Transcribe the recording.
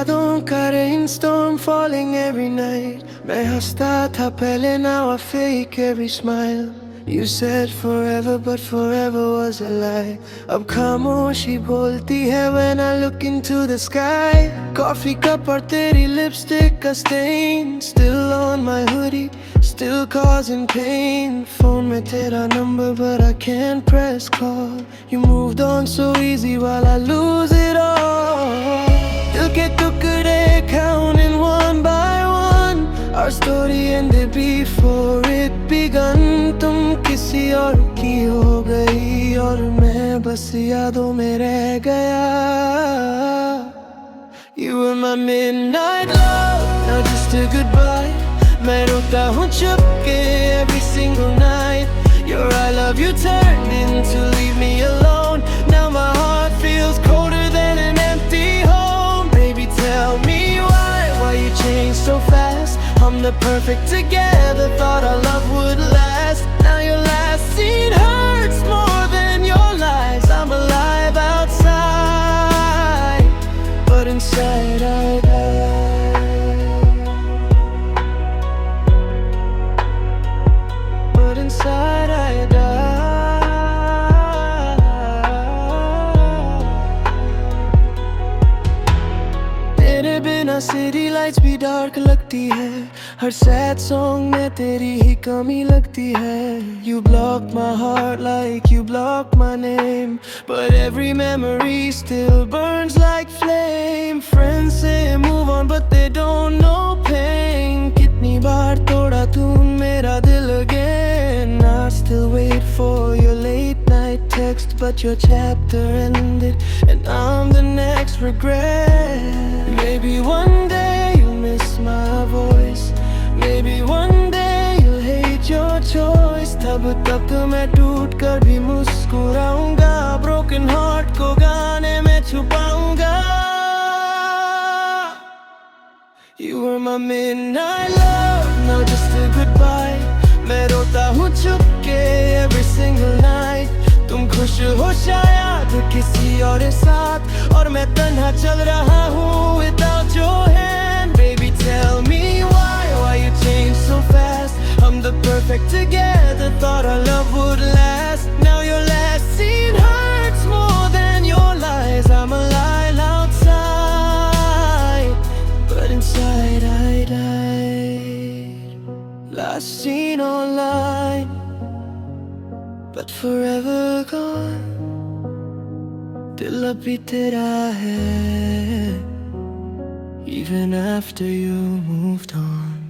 यादों का rainstorm falling every night. मैं हंसता था पहले, now I fake every smile. You said forever but forever was a lie. अब खामोशी बोलती है when I look into the sky. Coffee cup और तेरी lipstick का stain still on my hoodie, still causing pain. Phone में तेरा number but I can't press call. You moved on so easy while I lose it all. दिल के टुकड़े counting one by one. Our story ended before it begun. तुम किसी और की हो गई और मैं बस यादों में रह गया. You were my midnight love, now just a goodbye. मैं रोता हूँ छुप के every single night. Your I love you turned into leave me alone. Now my heart feels colder than an empty home. Baby, tell me why you changed so fast. I'm the perfect together, thought our love would last. Now your last scene hurts more than your lies. I'm alive outside, but inside I die. But inside I die. तेरे बिना city lights भी dark लगती है. हर sad song में तेरी ही कमी लगती है. You block my heart like you block my name, but every memory still burns like flame. Friends say move on but they don't know pain. कितनी बार तोड़ा तू मेरा दिल again. I still wait for your late night text, but your chapter ended and I'm the next regret. Maybe one day you'll miss my voice. Maybe one day you'll hate your choice. तब तक मैं टूट कर भी मुस्कुराऊंगा. Broken heart को गाने में छुपाऊंगा. You were my midnight love, now just a goodbye. मैं रोता हूँ छुप के every single night. तुम खुश हो शायद किसी और साथ, और मैं तन्हा चल रहा हूँ without your hand. Baby, tell me why you changed so fast. I'm the perfect together, thought our love would last. Now your last scene hurts more than your lies. I'm alive outside, but inside I died. Last seen online, but forever gone. दिल अभी तेरा है, even after you moved on.